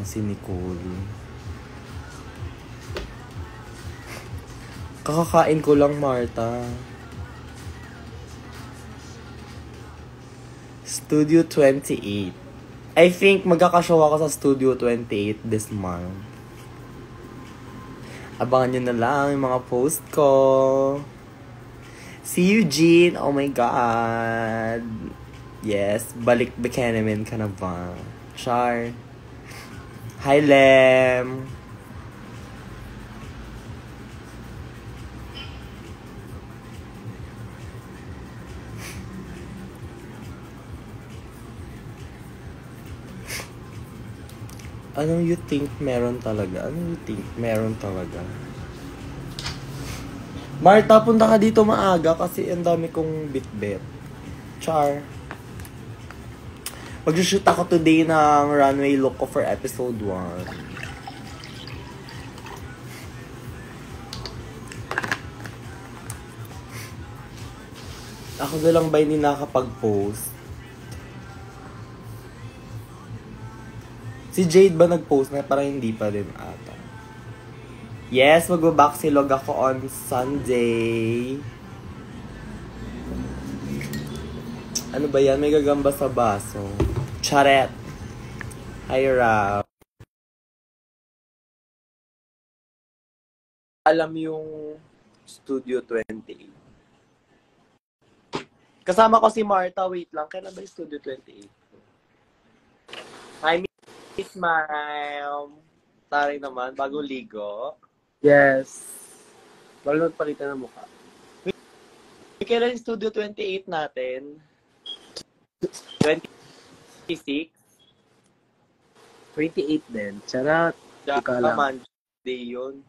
lang si Nicole. Kakakain ko lang, Marta. Studio 28. I think magkakashow ako sa Studio 28 this month. Abangan nyo na lang yung mga post ko. Si Eugene, oh my God. Yes, balik Buchanan ka na ba? Char. Hi, Lem. Anong you think meron talaga? Anong you think meron talaga? Marta, punta ka dito maaga kasi ang dami kong bit-bit. Char. Mag-shoot ako today ng runway look ko for episode 1. Ako na lang ba hindi nakakapag-post? Si Jade ba nag-post na? Parang hindi pa din ata. Yes, magbabacksilog ako on Sunday. Ano ba yan? May gagamba sa baso. Charet. Hi, Rap. Alam yung Studio 28. Kasama ko si Marta. Wait lang. Kailan ba yung Studio 28? Hi, Miss Ma'am. Taray naman. Bagong ligo. Yes. Bago nagpalitan ng mukha. Kailan yung Studio 28 natin? 26? 28 din. Charot. Tsaka Monday yun.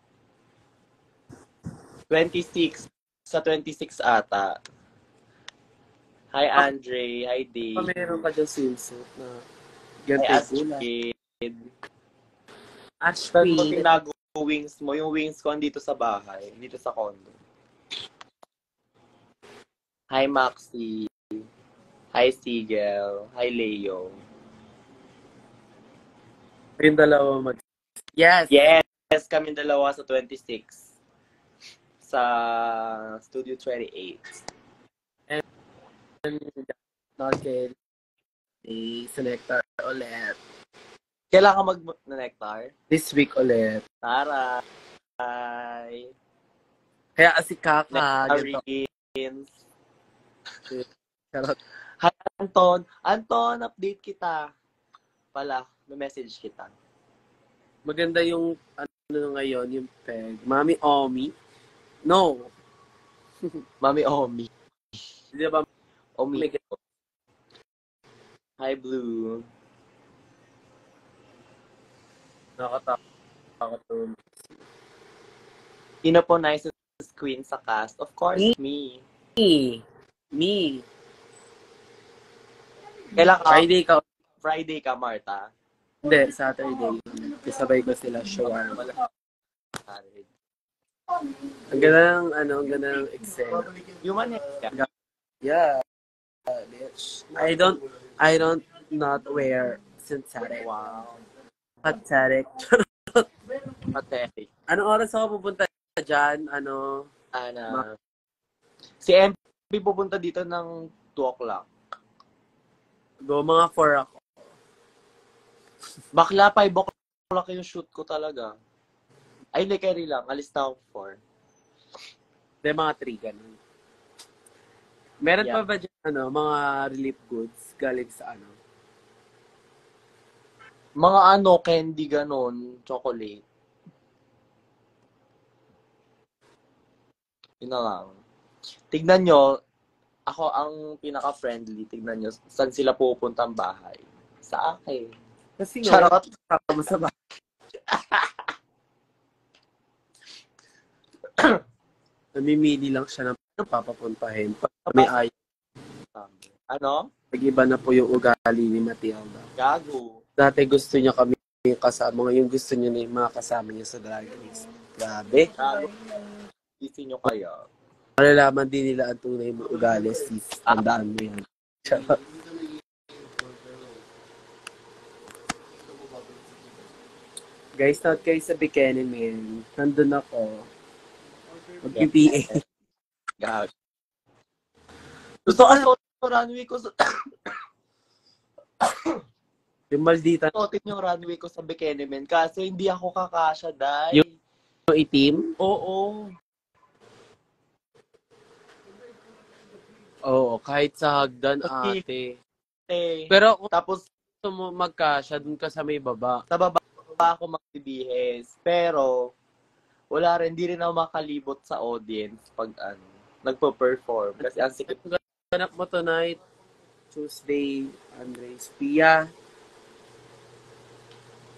26. Sa 26 ata. Hi, Andre. Hi, Dave. Meron ka dyan swimsuit na Hi, gantay Astrid. Ashby. Saan mo tinago wings mo? Yung wings ko andito sa bahay. Dito sa condo. Hi, Maxi. Hi, Sigel. Hi, Leo. Yung dalawa Yes! Yes, kami dalawa sa 26. Sa Studio 28. And Nugget. Sa Nectar ulit. Kailan ka mag-nectar? This week ulit. Taray. Kaya si Kaka. Nectarines. Charot. Hi, Anton. Anton, update kita. Pala, may message kita. Maganda yung ano ngayon, yung peg. Mami Omi. No. Mami Omi. Di ba? Omi. Hi, Blue. Nakatakot. Sino po nicest queen sa cast? Of course, me. Me. Kailan ka? Friday ka. Marta. Hindi, Saturday. Kasabay ko sila shawarma. Ang ganda ng Excel. Human Yeah, bitch. I don't not wear synthetic. Wow. Pathetic. Pathetic. Anong oras ako pupunta dyan? Si MP pupunta dito ng 2 o'clock. Go, mga 4 ako. Bakla, 5 o'clock yung shoot ko talaga. Ay, hindi, carry lang. Alis na ako 4. Hindi, mga 3 ganun. Meron pa ba dyan, mga relief goods galing sa Mga candy ganon, chocolate. Yun na lang. Tignan nyo, ako ang pinaka-friendly. Tignan nyo, saan sila pupuntang bahay? Sa akin. Kasi charot. Sa bahay. Namimili lang siya ng papapuntahin. May ayaw. Ano? Nag-iba na po yung ugali ni Matilda. Gago. Dati gusto niya kami kasama. Ngayon gusto niya na yung mga kasama niya sa Drag Race. Grabe. Gago. Isip nyo kaya. Malalaman din nila ang tunay mo ugali, sis. Tandaan mo yan. Guys, not kayo sa bikini, man. Nandun ako. Mag-PPA. Gag. Gusto kasi yung runway ko sa... Yung maldita. Suotin yung runway ko sa Bikini Man kasi hindi ako kakasya, dahil. Yung itim? Oo. Oo, kahit sa hagdan, Kasi, ate. eh, Pero kung tapos gusto mo magkasya, dun ka sa may baba. sa baba ako magbibihis. Pero, wala rin, hindi rin ako makalibot sa audience pag nagpo-perform. Kasi ang sikip. Ganap mo tonight, Tuesday, Andres, Pia.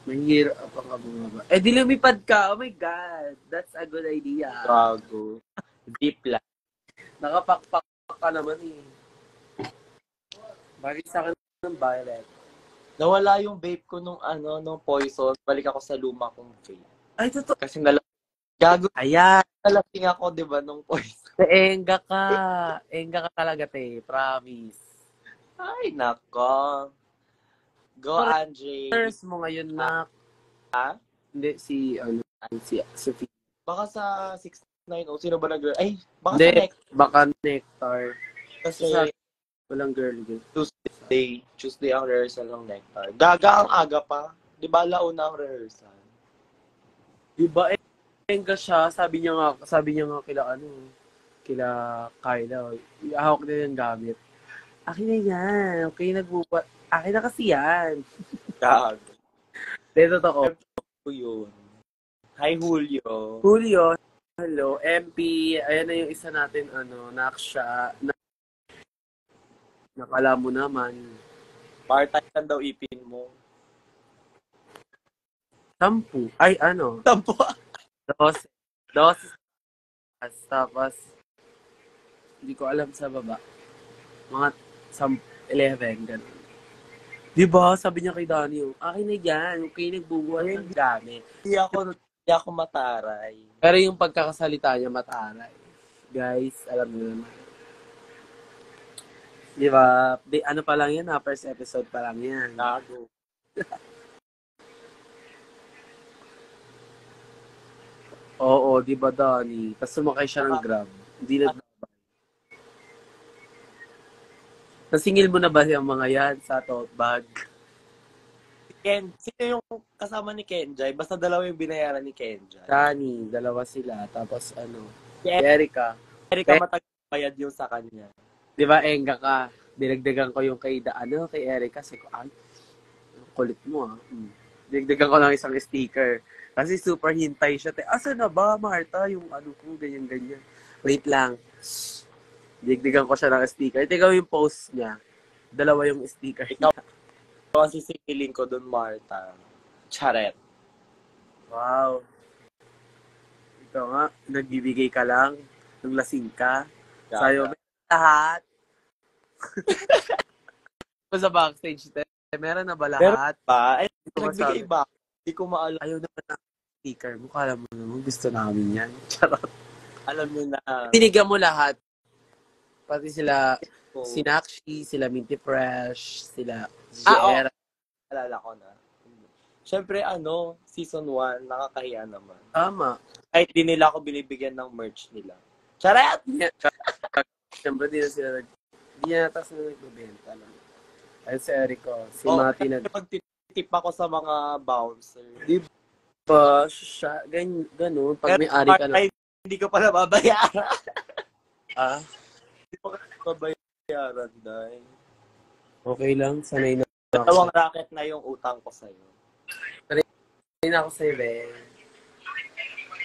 Mahirap ang kabungaba. Eh, di lumipad ka. Oh my God. That's a good idea. Gago. Deep lang. Nakapakpak ka naman eh. Bakit sa akin ng violet? Nawala yung vape ko nung poison. Balik ako sa luma kong vape. Ay, totoo. Kasi gago. Ayan. Nalasing ako, di ba, nung poison. Enga ka. Enga ka talaga, te. Promise. Ay, nako. Go, Andre. Nurse mo ngayon na. Ha? Hindi, si Sophie. Baka sa 690. Sino ba Ay, baka Hindi, sa next. baka Nectar. Kasi Walang girl. Tuesday ang rehearsal ng Nectar. Gaga ang aga pa. Di ba launa ang rehearsal? Diba, enga siya. Sabi niya nga kila Kyla. Ihawak na yung gamit. Akin na yan. Okay, nagbubuhat. Akin na kasi yan. Gago. Hindi, totoo. Yun. Hi, Julio. Julio, hello. MP, ayan na yung isa natin, Naksha. Nakala mo naman. Part-time lang daw ipin mo. 10. Ay, 10. 12. Tapos, hindi ko alam sa baba. Mga 11, ganun. Diba? Sabi niya kay Danny, akin na yan. Okay, nagbubuhat ng gamit. Hindi ako mataray. Pero yung pagkakasalita niya, mataray. Guys, alam niyo naman. Diba? Ano pa lang yan, first episode pa lang yan. Gago. Oo, diba, Danny? Tapos sumakay siya ng Grab. Hindi na. Nasingil mo na ba yung mga yan sa tote bag? Sino yung kasama ni Kenjay? Basta dalawa yung binayaran ni Kenjay. Danny, dalawa sila. Tapos si Si Erica. Erika matagbayad yung sa kanya. Di ba, enga ka? Dinagdagan ko yung kay Erica. Kasi ko, kulit mo ah. Dinagdagan ko lang isang sticker. Kasi super hintay siya. Asa na ba, Marta? Yung ko, ganyan-ganyan. Wait lang. Dinagdagan ko siya ng sticker. Tingnan yung post niya. Dalawa yung sticker. Ikaw ang sisingilin ko dun, Marta. Charet. Wow. Ito nga, nagbibigay ka lang. Nung lasing ka. Sayo, lahat. Sa backstage, meron na ba lahat? Meron ba? Ay, nagbigay ba? Hindi ko maalam. Ayaw naman ng sticker mo. Kala mo naman, gusto namin yan. Charot. Alam mo na. Binigyan mo lahat. Pati sila, si Nakshi, sila Minty Fresh, sila Jera. Alala ko na. Siyempre, season 1, nakakahiya naman. Tama. Kahit di nila ako binibigyan ng merch nila. Charet! Siyempre, di na taas na nagbibenta lang. Ayun si Erico, si Mati pagtitip ako sa mga bouncer. Di ba? Siya, ganun. Pag may ari ka na. Hindi ko pala babayaran. Hindi ko babayaran, dahil. Okay lang, sanay na. Dalawang racket na yung utang ko sa'yo. Sanay na ako sa'yo, Ben.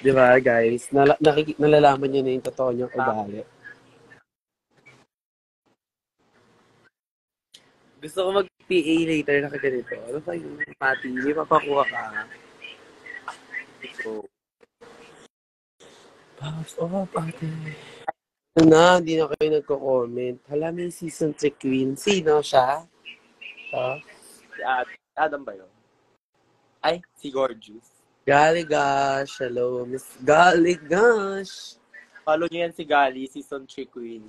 Di ba, guys? Nalalaman niyo na yung totoo niyong ugali. Gusto ko mag-PA later na ganito. Ano ba yung Pati? May papakuha ka. So, Pati. Hindi na kayo nagko-comment. Hala, may season 3 queen. Sino siya? Si Adam ba yun? Ay, si Gorgeous. Galigash. Hello, Miss Galigash. Follow niyo yan si Gali, season 3 queen.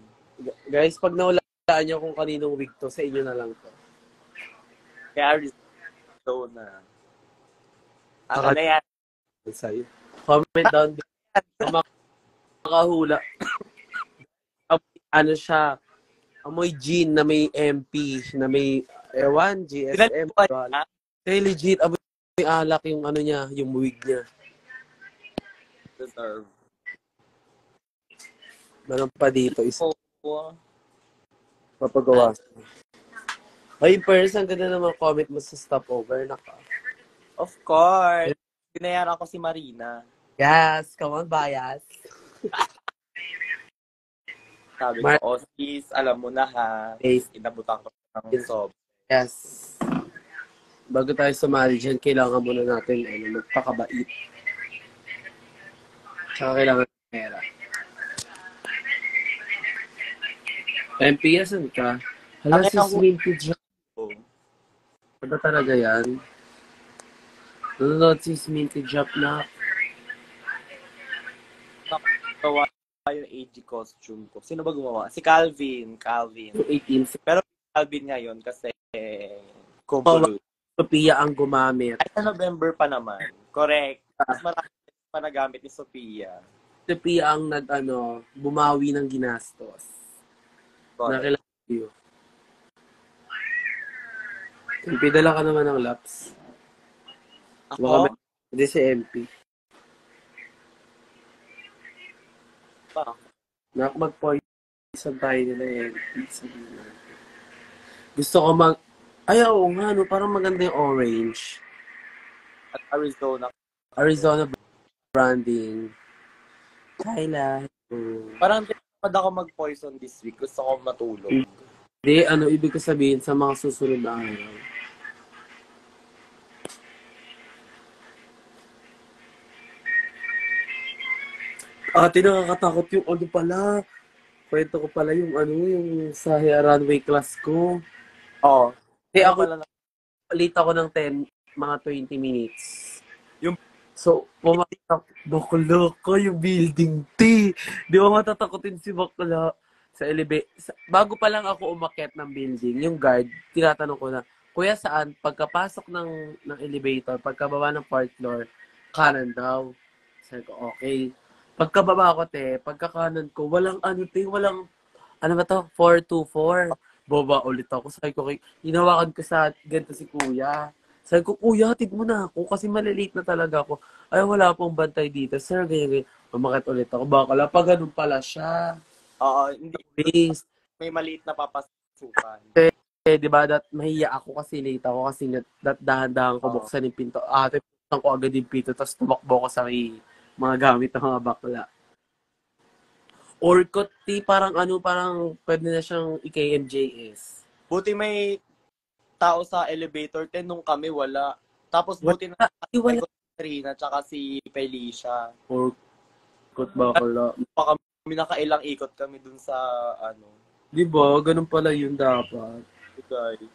Guys, pag nawalaan niyo kung kaninong wig to, sa inyo na lang to. Kaya Arizona. Ano na yan? Sa'yo. Comment down below. Kung makahula. Ano siya, amoy gin na may MP, na may ewan, GSM. Kaya legit, amoy alak yung ano niya, yung wig niya. Deserve. Meron pa dito, isa. Oh. Papagawa. Ay, person, ganda naman comment mo sa stopover. Naka. Of course. Binayaran ko si Marina. Yes, come on, bias. Sabi ko, sis, alam mo na ha. Inabutan ko ng sob. Yes. Bago tayo sumali dyan, kailangan muna natin magpakabait. Tsaka kailangan ng pera. MPS, ano ka? Hala, sis, vintage. Ano talaga yan? Nanonood sis, vintage job na. Gawa yung AG costume ko. Sino ba gumawa? Si Calvin. 18. Pero Calvin ngayon kasi Kumpulu. Sophia ang gumamit. Ay, sa November pa naman. Correct. Mas marami pa nagamit ni Sophia. Sophia ang bumawi ng ginastos. Nakilala ko. Pidala ka naman ng laps. Ako? Hindi si MP. Pa. Mag-poison tayo nila MP. Gusto ko ay, oo nga, parang maganda yung orange. At Arizona. Arizona branding. Kyla. Parang tinapad ako mag-poison this week. Gusto ko matulog. Hindi, ibig ko sabihin sa mga susunod na araw. Nakakatakot yung pala. Kwento ko pala yung sa runway class ko. Oo. Kasi ako, late ako ng 10, mga 20 minutes. So, pumatak, loko yung building, T. Di ba matatakotin si bakla sa elevator? Bago pa lang ako umakyat ng building, yung guard, tinatanong ko na, Kuya, saan? Pagkapasok ng elevator, pagkababa ng 4th floor, kanan daw. Sabi ko, okay. Pagkababa ko, pagkakanan ko, walang 424. Boba ulit ako. Sabi ko, hinawakan ko sa ganito si Kuya. Sabi ko, Kuya, hatid mo na ako kasi malilate na talaga ako. Ay, wala pong bantay dito. Sir, ganyan. Umakit ulit ako. Bakala, pag ganun pala siya. Oo, hindi. Please. May maliit na papasukan. Di ba, mahiya ako kasi late ako kasi dahan-dahan ko buksan yung pinto. Buksan ko agad yung pinto tapos tumakbo ko sa mga gamit ng mga bakla. Orkot, parang pwede na siyang i-KMJS. Buti may tao sa elevator 10 nung kami wala. Tapos buti na wala. Trina tsaka si Felicia. Orkot bakla. Kami nakailang ikot kami dun sa Di ba? Ganun pala yun dapat. Okay.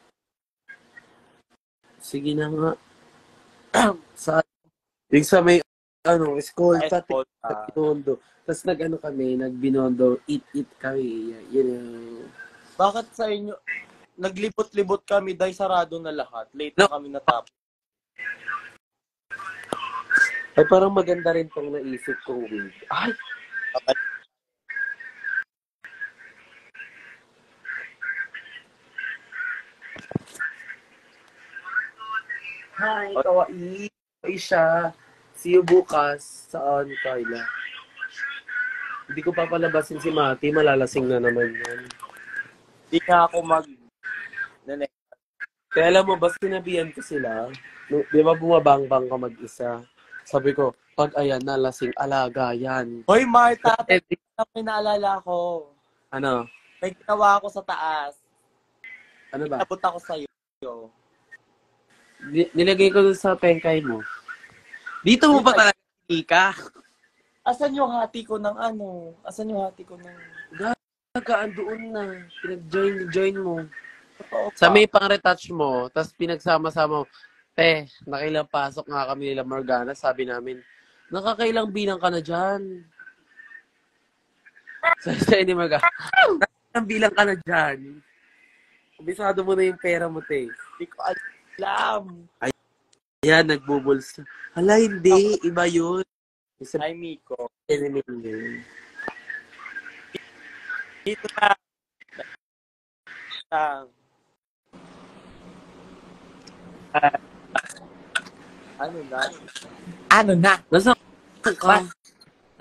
Sige na nga. Sa may school Binondo. Tapos nagbinondo, eat kami. Bakit sa inyo, naglibot-libot kami dahil sarado na lahat. Late na kami natapos. Ay, parang maganda rin tong naisip kong wig. Ay! Okay. Hi, kawaii. Kawaii siya. See you bukas saan, Kyla. Hindi ko papalabasin si Mati. Malalasing na naman yan. Hindi nga ako Kaya alam mo ba, sinabihan ko sila, di ba bumabangbang ka mag-isa? Sabi ko, pag ayan, nalasing, alaga yan. Hoy, Marta, may naalala ko. Ano? May ginawa ako sa taas. Ano ba? Nabot ako sa'yo. Nilagay ko dun sa pengkay mo. Dito mo pa talaga ka? Asan yung hati ko ng Asan yung hati ko ng... Gagaan doon na. Pinag-join mo. Sa may pang-retouch mo, tapos pinagsama-sama mo, nakailang pasok nga kami nila Morgana, sabi namin, nakakailang bilang ka na dyan. Sabi ni Morgana, nakakailang bilang ka na dyan. Bisado mo na yung pera mo, Hindi ko alam. Ayan, nagbubulsa. Hala, hindi. Iba yun. Isa Hi, Miko. enemy yun. Dito na. Lang. Ano na? Ano na? Nasaan ka?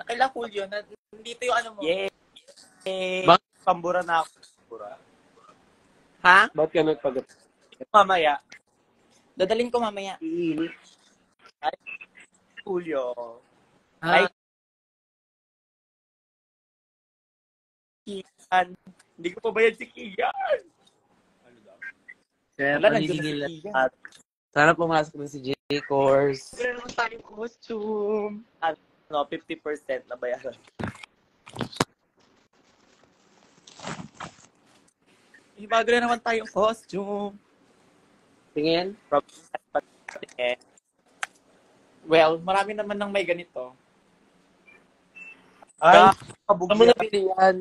Nakailang Julio na dito yung ano mo. Yay! Pambura na ako. Pambura. Ha? Ba't ka nagpag... Mamaya. Dadalhin ko mamaya. Hi, Julio. Ah, Hi, Kian. Hindi ko pa bayad si Kian. kaya Wala, nandun panigigil na si Kian. at sana pumasok na si J-Course. Wala naman tayong costume. No, 50% na bayaran. Bago na naman tayong costume. Tingin? Eh, Well, marami naman nang may ganito. ay, Saan mo kabugyan. nabili yan?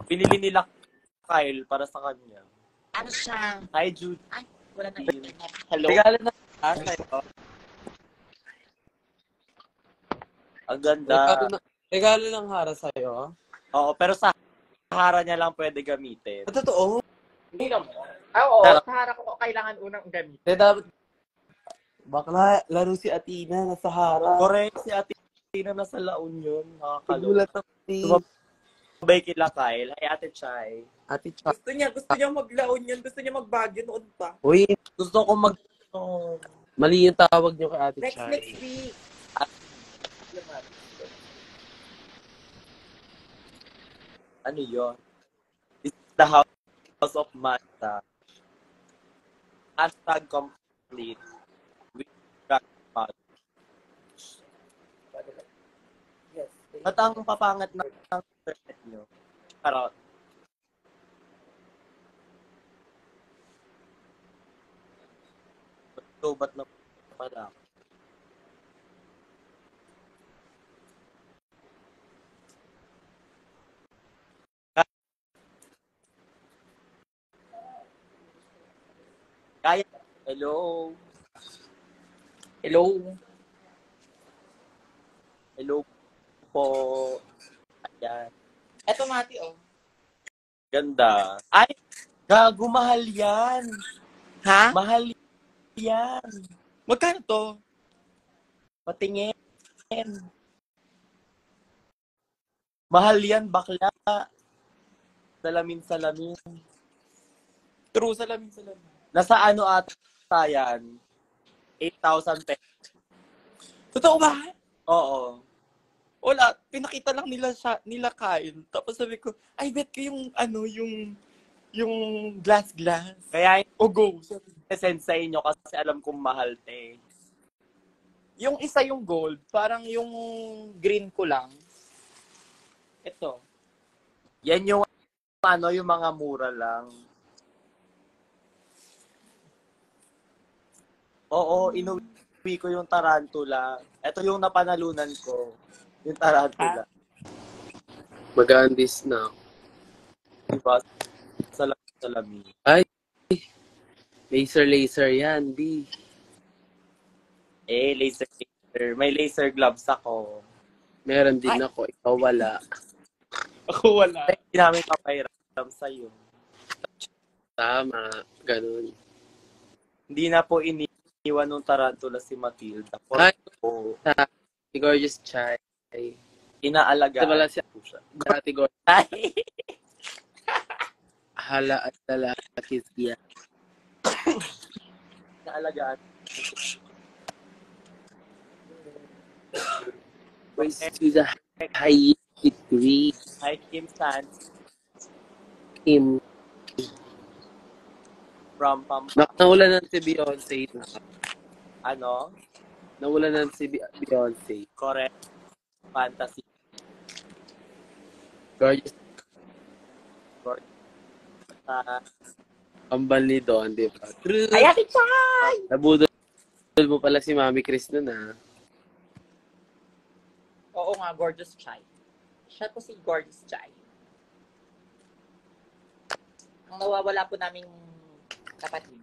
Binili nila Kyle para sa kanya. Ano siya? Hi, Jude. Ay, wala na internet. Hello? Regalo na sa'yo. Ang ganda. Regalo ng Hara sa'yo? Oo, pero sa hara niya lang pwede gamitin. Totoo? Hindi naman. Oo, Pero- sa harap ko kailangan unang gamit. Dapat... Bakla, laro si Athena nasa Hara. Correct, si Ate Tina nasa La Union. Nakakaloka. Nagulat ako si Sabay kila Kyle. Hi, Ate Chay. Ate Chak. Gusto niya maglaon yun. Gusto niya mag-Baguio noon pa. Uy, Gusto ko mag... Oh, mali yung tawag niyo kay Ate Next Chay. week. ano yun? This is the House of Mata. Hashtag complete. With Jackpot. Yes. Ba't ang papangat ng internet nyo? Charot. Ba't na pala? Kaya. Hello. Hello. Hello po. Ayan. Eto, Mati, oh. Ganda. Ay, gago, mahal yan. Ha? Mahal yan. Magkano to? Patingin. Mahal yan, bakla. Salamin. True, salamin. Nasa ano ata yan? 8,000 pesos. Totoo ba? Oo. Wala, pinakita lang nila Kyle. Tapos sabi ko, I bet ko yung glass. Kaya O go. send sa inyo kasi alam kong mahal, te. Yung isa yung gold, parang yung green ko lang. Ito. Yan yung ano, yung mga mura lang. Oo, inuwi ko yung tarantula. Ito yung napanalunan ko. Yung tarantula. Mag-aandis na. Diba? Salamin. Laser yan, di. Laser. May laser gloves ako. Meron din ako, ikaw wala. Ako wala. Hindi namin papairam sa'yo. Tama, ganun. Hindi na po iniwan ng tarantula si Matilda. Ay. Po, Si Gorgeous Chai. inaalagaan Wala siya. po siya. Dati Gorgeous. Ay! Hala at lalaki siya. Inaalagaan. Raise to the highest degree. Hi, Kim Sands Kim. from Pampanga. Nawalan ng si Beyonce. Ano? Nawalan ng si Beyonce. Correct. Fantasy. Gorgeous. Kambal ni Don, di ba? True. Ay, Ate Chay! Nabudol mo pala si Mami Chris nun, ah. Oo nga, Gorgeous Chay. Siya po si Gorgeous Chay. Ang nawawala po naming kapatid.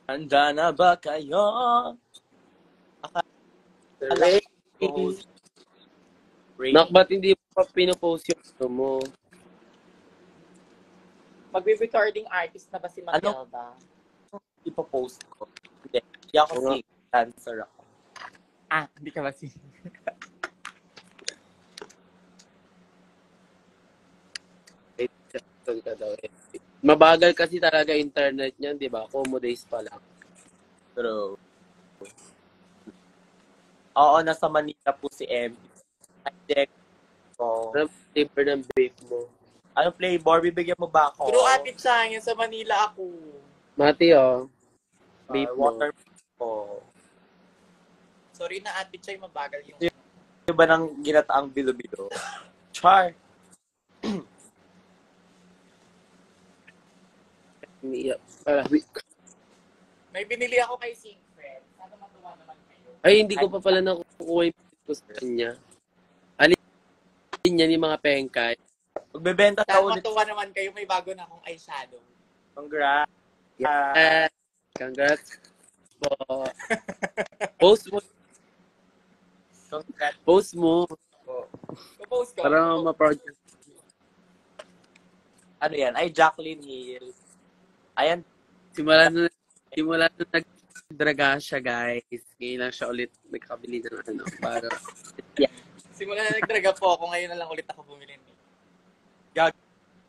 Handa na ba kayo? Ray, Ray, Nak, ba't hindi mo pa pinopost yung ano mo? Magbe-recording artist na ba si Matilda? ipopost ko. Hindi ako Oo nga. si dancer ako. Hindi ka ba si... Ka daw eh. Mabagal kasi talaga internet niyan, di ba? Como days pa lang. True. Oo, nasa Manila po si MP. Ay, direct ko. Ano flavor ng beef mo? Ano flavor? Bibigyan mo ba ako? True Ate Chang, sa Manila ako. Mati, oh. Beef mo. Water ko. Sorry na Ate Chay, mabagal yung... Yung ba ng ginataang bilo-bilo? Char. Umiiyak. May binili ako kay Sigfred. Sana matuwa naman kayo. Ay, hindi ko pa pala nakukuha yung ko sa kanya. Alin niya ni mga pengkay. Magbebenta ka Sana ulit. matuwa naman kayo. May bago na akong eyeshadow. Congrats. Congrats po. Post mo. Congrats Post mo. po. Post ko. Para ma-project. Ano yan? Ay, Jacqueline Hill. Ayan. Simula na nag-draga siya, guys. Ngayon lang siya ulit nagkabili ng ano. Para... Simula na nagdraga po ako. Ngayon na lang ulit ako bumili.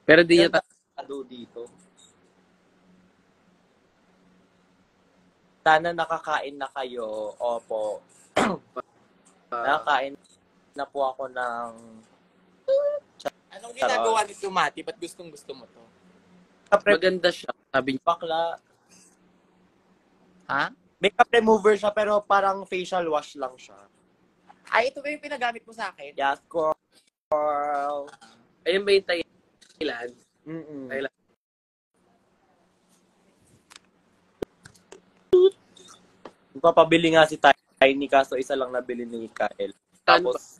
Pero di niya Ado dito. Sana nakakain na kayo. Opo. Nakakain na po ako ng... Anong ginagawa ni Tumati? Ba't gustong gusto mo to? maganda siya. Sabi niya, Bakla. Ha? Makeup remover siya pero parang facial wash lang siya. Ay, ito ba yung pinagamit mo sa akin? Yes, girl. ayun ba yung Thailand? Mm-mm. Thailand. Papabili nga si Tiny kaso isa lang nabili ni Kyle. Tapos,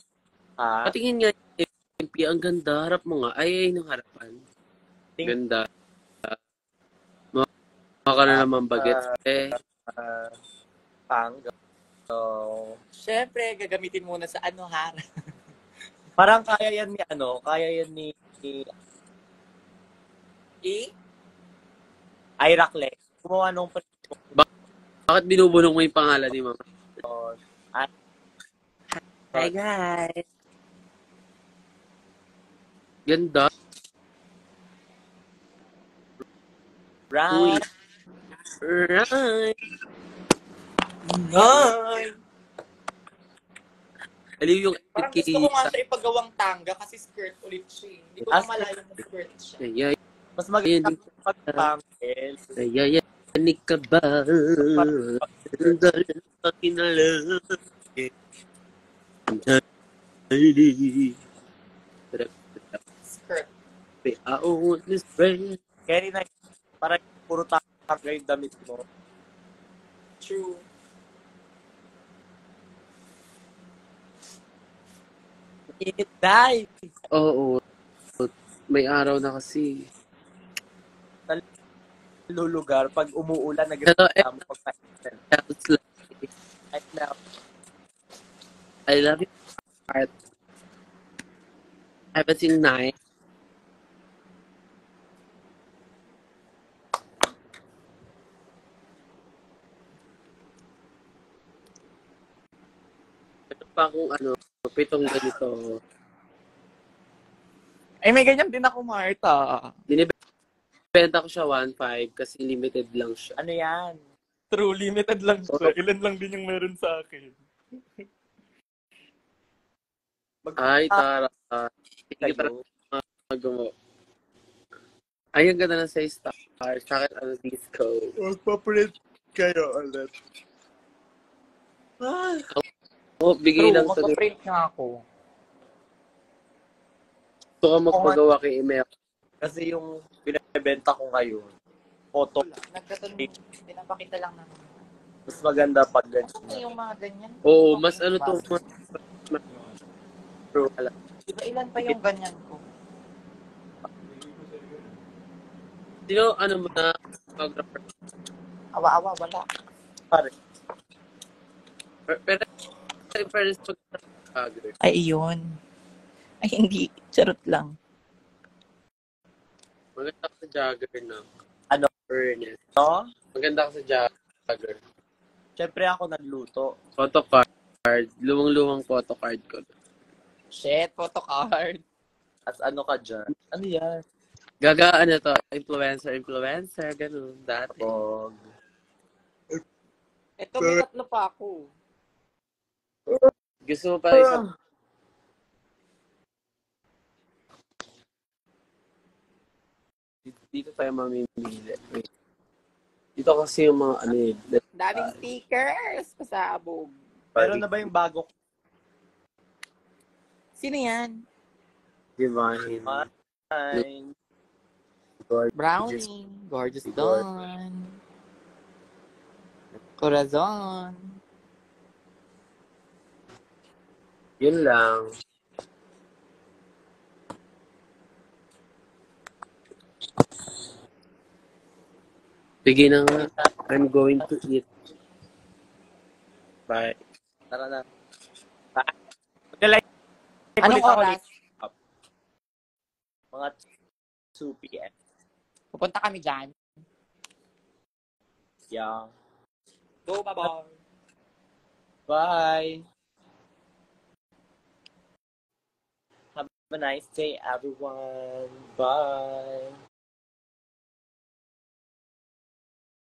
Patingin nga yung MP. Ang ganda. Harap mo nga. Ay, nung harapan. Ganda. Maka na naman bagets. pang. So, Siyempre, gagamitin muna sa ano, ha? parang kaya yan ni kaya yan ni Ira Clay. Gumawa nung Bakit binubulong mo yung pangalan ni Mama? Hi guys. Ganda. Uy. Right. Right. Ngay! Aliw yung Parang gusto ko nga siya ipagawang tanga kasi skirt ulit siya. Hindi ko malayo na skirt siya. Ay, Mas maganda pag-pangil. ay, ni ka ba? Dahil sa kinalang. Skirt. I want this friend. Kaya na parang puro tanga yung damit mo. True. Die! Oo. May araw na kasi. Lulugar pag umuulan Hello, nagreklamo pagkain. I love you. Heart. Everything nice. Ito pa kung ano, pitong ganito. Ay, may ganyan din ako, Marta. Binibenta ko siya 1.5 kasi limited lang siya. Ano yan? True, limited lang siya. Ilan lang din yung meron sa akin. Ay, tara. Hindi pa Kayo. magawa. Ay, ang ganda na sa star. Sa akin, ano, disco. Magpaprint kayo ulit. Oh, bigay lang sa magpaprint nga ako. gusto ka magpagawa kay email. Kasi yung binibenta ko ngayon, photo, Nagkataon, pinapakita lang naman. mas maganda pag ganyan. Ano yung mga ganyan? Oo, mas ano to, mas True. Diba ilan pa yung ganyan ko? sino, ano mo na, photographer? Awa-awa, wala. Pare. Pero in fairness, jogger. Ay, iyon. Ay, hindi. Charot lang. Maganda ka sa jogger na. Ano? Fairness. No? Maganda ka sa jogger. Siyempre ako nagluto. Photocard. Luwang-luwang photocard ko. Shit, photocard. As ano ka dyan? Ano yan? Ano to? Influencer, ganun. Dati. Pog. Ito, may 3 pa ako. Gusto mo pa isang... Dito tayo mamimili. Wait. Dito kasi yung mga ano eh. Daming stickers. Pasabog. Meron na ba yung bago Sino yan? Divine. Fine. Brownie. Gorgeous Dawn. Corazon. Yun lang. Sige na nga. I'm going to eat. Bye. Tara na. Mag-live Anong ulit ako oras? Mga 2 p.m. Pupunta kami dyan. Yeah. Go, bye-bye. Bye. Have a nice day, everyone. Bye.